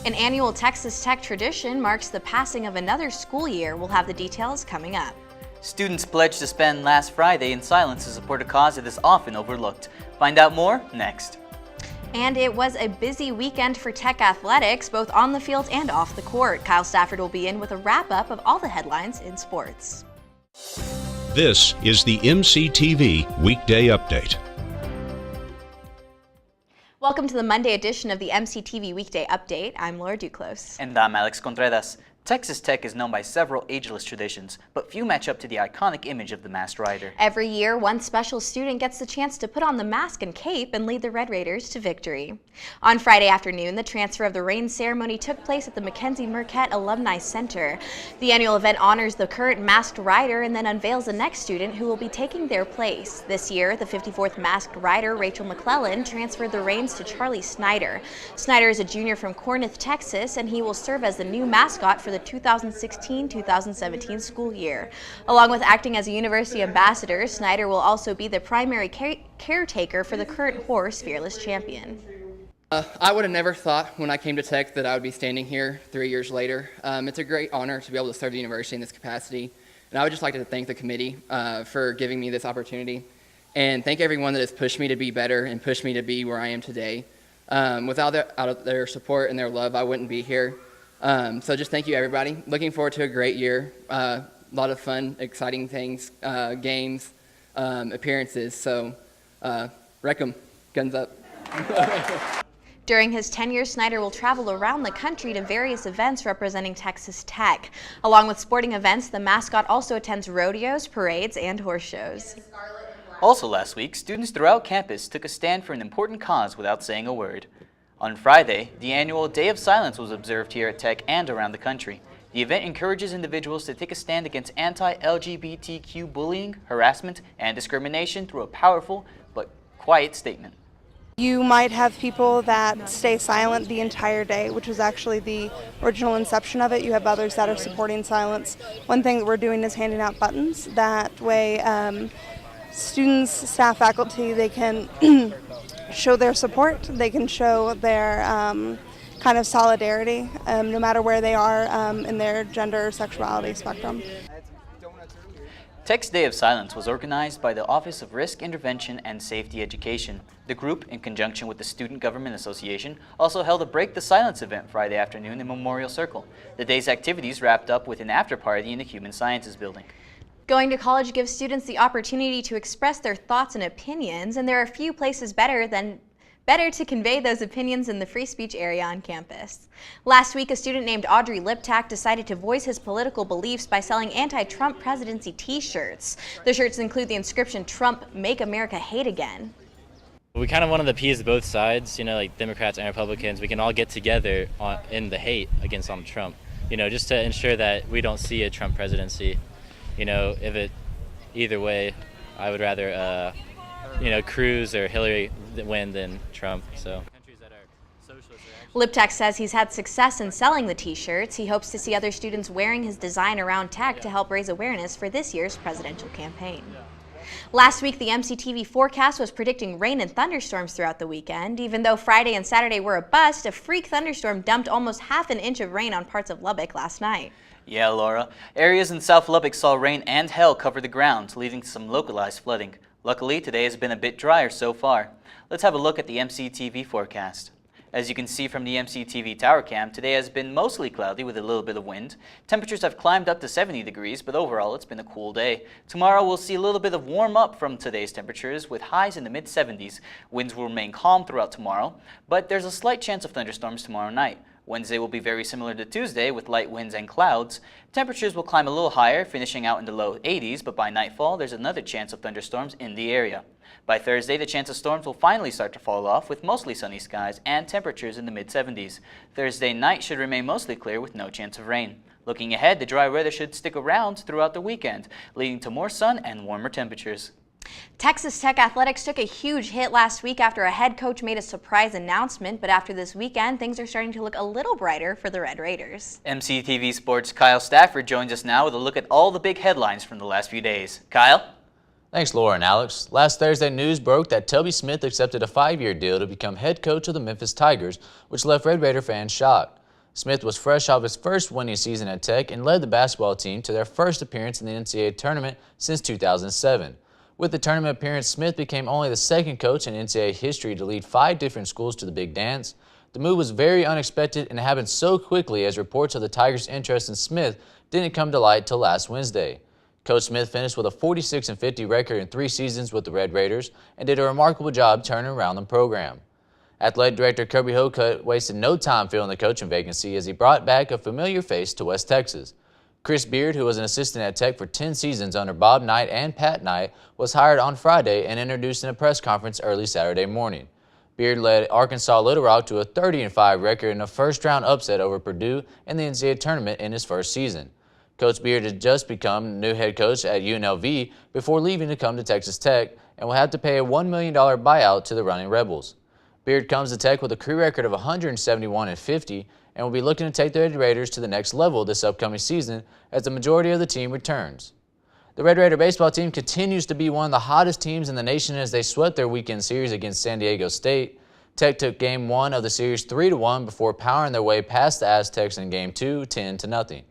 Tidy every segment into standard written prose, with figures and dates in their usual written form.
An annual Texas Tech tradition marks the passing of another school year. We'll have the details coming up. Students pledged to spend last Friday in silence to support a cause that is often overlooked. Find out more next. And it was a busy weekend for Tech athletics, both on the field and off the court. Kyle Stafford will be in with a wrap-up of all the headlines in sports. This is the MCTV Weekday Update. Welcome to the Monday edition of the MCTV Weekday Update. I'm Laura Duclos. And I'm Alex Contreras. Texas Tech is known by several ageless traditions, but few match up to the iconic image of the masked rider. Every year, one special student gets the chance to put on the mask and cape and lead the Red Raiders to victory. On Friday afternoon, the transfer of the reign ceremony took place at the Mackenzie Marquette Alumni Center. The annual event honors the current masked rider and then unveils the next student who will be taking their place. This year, the 54th masked rider, Rachel McClellan, transferred the reins to Charlie Snyder. Snyder is a junior from Corinth, Texas, and he will serve as the new mascot for the 2016-2017 school year. Along with acting as a university ambassador, Snyder will also be the primary caretaker for the current horse, Fearless Champion. I would have never thought when I came to Tech that I would be standing here 3 years later. It's a great honor to be able to serve the university in this capacity, and I would just like to thank the committee for giving me this opportunity, and thank everyone that has pushed me to be better and pushed me to be where I am today. Without their support and their love, I wouldn't be here. So just thank you, everybody. Looking forward to a great year. A lot of fun, exciting things, games, appearances. So, wreck 'em. Guns up. During his tenure, Snyder will travel around the country to various events representing Texas Tech. Along with sporting events, the mascot also attends rodeos, parades, and horse shows. Also last week, students throughout campus took a stand for an important cause without saying a word. On Friday, the annual Day of Silence was observed here at Tech and around the country. The event encourages individuals to take a stand against anti-LGBTQ bullying, harassment, and discrimination through a powerful but quiet statement. You might have people that stay silent the entire day, which was actually the original inception of it. You have others that are supporting silence. One thing that we're doing is handing out buttons. That way students, staff, faculty, they can show their support, they can show their kind of solidarity, no matter where they are in their gender or sexuality spectrum. Tech's Day of Silence was organized by the Office of Risk Intervention and Safety Education. The group, in conjunction with the Student Government Association, also held a Break the Silence event Friday afternoon in Memorial Circle. The day's activities wrapped up with an after-party in the Human Sciences Building. Going to college gives students the opportunity to express their thoughts and opinions, and there are few places better to convey those opinions in the free speech area on campus. Last week, a student named Audrey Liptak decided to voice his political beliefs by selling anti-Trump presidency t-shirts. The shirts include the inscription, "Trump, make America hate again." We kind of wanted to appease both sides, like Democrats and Republicans. We can all get together in the hate against Donald Trump, just to ensure that we don't see a Trump presidency. Either way, I would rather, Cruz or Hillary win than Trump. So. Liptak says he's had success in selling the t-shirts. He hopes to see other students wearing his design around Tech to help raise awareness for this year's presidential campaign. Last week, the MCTV forecast was predicting rain and thunderstorms throughout the weekend. Even though Friday and Saturday were a bust, a freak thunderstorm dumped almost half an inch of rain on parts of Lubbock last night. Yeah, Laura. Areas in South Lubbock saw rain and hail cover the ground, leading to some localized flooding. Luckily, today has been a bit drier so far. Let's have a look at the MCTV forecast. As you can see from the MCTV tower cam, today has been mostly cloudy with a little bit of wind. Temperatures have climbed up to 70 degrees, but overall it's been a cool day. Tomorrow we'll see a little bit of warm up from today's temperatures with highs in the mid-70s. Winds will remain calm throughout tomorrow, but there's a slight chance of thunderstorms tomorrow night. Wednesday will be very similar to Tuesday with light winds and clouds. Temperatures will climb a little higher, finishing out in the low 80s, but by nightfall there's another chance of thunderstorms in the area. By Thursday, the chance of storms will finally start to fall off with mostly sunny skies and temperatures in the mid-70s. Thursday night should remain mostly clear with no chance of rain. Looking ahead, the dry weather should stick around throughout the weekend, leading to more sun and warmer temperatures. Texas Tech athletics took a huge hit last week after a head coach made a surprise announcement, but after this weekend, things are starting to look a little brighter for the Red Raiders. MCTV Sports' Kyle Stafford joins us now with a look at all the big headlines from the last few days. Kyle? Thanks, Laura and Alex. Last Thursday, news broke that Toby Smith accepted a 5-year deal to become head coach of the Memphis Tigers, which left Red Raider fans shocked. Smith was fresh off his first winning season at Tech and led the basketball team to their first appearance in the NCAA tournament since 2007. With the tournament appearance, Smith became only the second coach in NCAA history to lead 5 different schools to the Big Dance. The move was very unexpected and happened so quickly as reports of the Tigers' interest in Smith didn't come to light till last Wednesday. Coach Smith finished with a 46-50 record in 3 seasons with the Red Raiders and did a remarkable job turning around the program. Athletic Director Kirby Hocutt wasted no time filling the coaching vacancy as he brought back a familiar face to West Texas. Chris Beard, who was an assistant at Tech for 10 seasons under Bob Knight and Pat Knight, was hired on Friday and introduced in a press conference early Saturday morning. Beard led Arkansas Little Rock to a 30-5 record in a first-round upset over Purdue in the NCAA tournament in his first season. Coach Beard had just become new head coach at UNLV before leaving to come to Texas Tech and will have to pay a $1 million buyout to the Running Rebels. Beard comes to Tech with a career record of 171-50 and will be looking to take the Red Raiders to the next level this upcoming season as the majority of the team returns. The Red Raider baseball team continues to be one of the hottest teams in the nation as they swept their weekend series against San Diego State. Tech took Game 1 of the series 3-1 before powering their way past the Aztecs in Game 2, 10-0.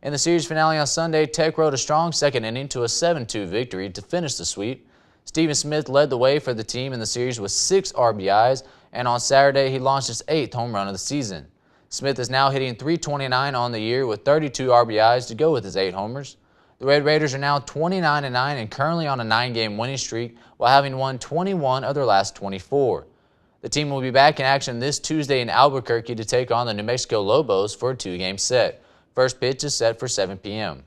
In the series finale on Sunday, Tech rode a strong second inning to a 7-2 victory to finish the sweep. Stephen Smith led the way for the team in the series with 6 RBIs, and on Saturday he launched his 8th home run of the season. Smith is now hitting .329 on the year with 32 RBIs to go with his 8 homers. The Red Raiders are now 29-9 and currently on a 9-game winning streak while having won 21 of their last 24. The team will be back in action this Tuesday in Albuquerque to take on the New Mexico Lobos for a 2-game set. First pitch is set for 7 p.m.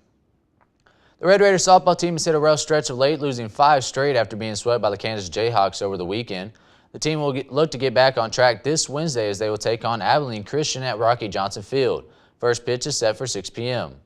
The Red Raiders softball team has hit a rough stretch of late, losing 5 straight after being swept by the Kansas Jayhawks over the weekend. The team will look to get back on track this Wednesday as they will take on Abilene Christian at Rocky Johnson Field. First pitch is set for 6 p.m.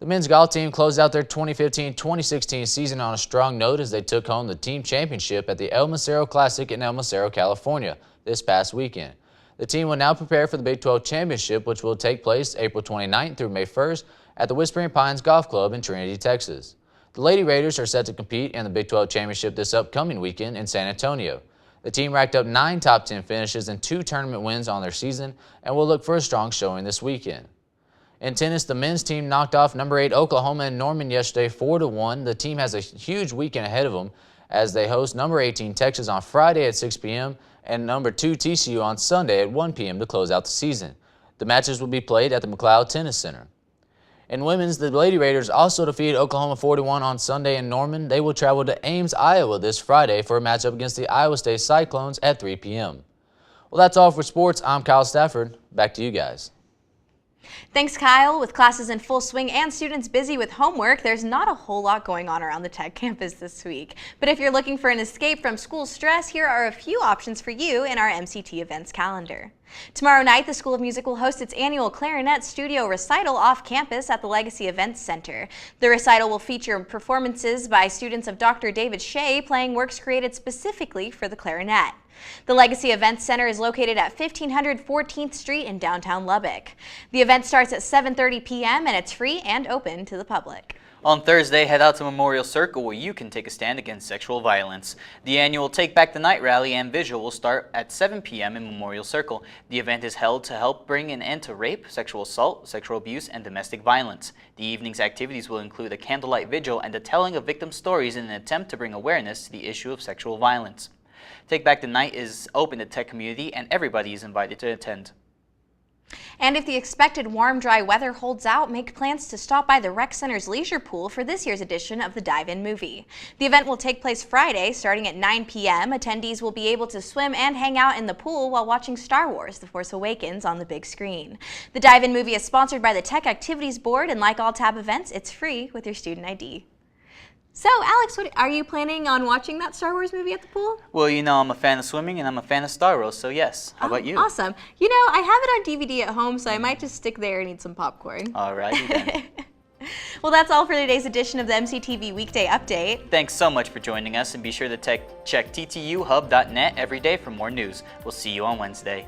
The men's golf team closed out their 2015-2016 season on a strong note as they took home the team championship at the El Macero Classic in El Macero, California this past weekend. The team will now prepare for the Big 12 Championship, which will take place April 29th through May 1st at the Whispering Pines Golf Club in Trinity, Texas. The Lady Raiders are set to compete in the Big 12 Championship this upcoming weekend in San Antonio. The team racked up 9 top 10 finishes and 2 tournament wins on their season and will look for a strong showing this weekend. In tennis, the men's team knocked off number 8 Oklahoma in Norman yesterday 4-1. The team has a huge weekend ahead of them as they host number 18 Texas on Friday at 6 p.m. and number 2 TCU on Sunday at 1 p.m. to close out the season. The matches will be played at the McLeod Tennis Center. In women's, the Lady Raiders also defeated Oklahoma 41 on Sunday in Norman. They will travel to Ames, Iowa this Friday for a matchup against the Iowa State Cyclones at 3 p.m. Well, that's all for sports. I'm Kyle Stafford. Back to you guys. Thanks, Kyle. With classes in full swing and students busy with homework, there's not a whole lot going on around the Tech campus this week. But if you're looking for an escape from school stress, here are a few options for you in our MCT events calendar. Tomorrow night, the School of Music will host its annual clarinet studio recital off campus at the Legacy Events Center. The recital will feature performances by students of Dr. David Shea playing works created specifically for the clarinet. The Legacy Events Center is located at 1500 14th Street in downtown Lubbock. The event starts at 7:30 p.m. and it's free and open to the public. On Thursday, head out to Memorial Circle where you can take a stand against sexual violence. The annual Take Back the Night rally and vigil will start at 7 p.m. in Memorial Circle. The event is held to help bring an end to rape, sexual assault, sexual abuse, and domestic violence. The evening's activities will include a candlelight vigil and the telling of victim stories in an attempt to bring awareness to the issue of sexual violence. Take Back the Night is open to the Tech community and everybody is invited to attend. And if the expected warm, dry weather holds out, make plans to stop by the Rec Center's leisure pool for this year's edition of the Dive-In movie. The event will take place Friday, starting at 9 p.m. Attendees will be able to swim and hang out in the pool while watching Star Wars: The Force Awakens on the big screen. The Dive-In movie is sponsored by the Tech Activities Board, and like all TAB events, it's free with your student ID. So, Alex, are you planning on watching that Star Wars movie at the pool? Well, you know, I'm a fan of swimming and I'm a fan of Star Wars, so yes. How about you? Awesome. You know, I have it on DVD at home, so I might just stick there and eat some popcorn. All righty then. Well, that's all for today's edition of the MCTV Weekday Update. Thanks so much for joining us, and be sure to check ttuhub.net every day for more news. We'll see you on Wednesday.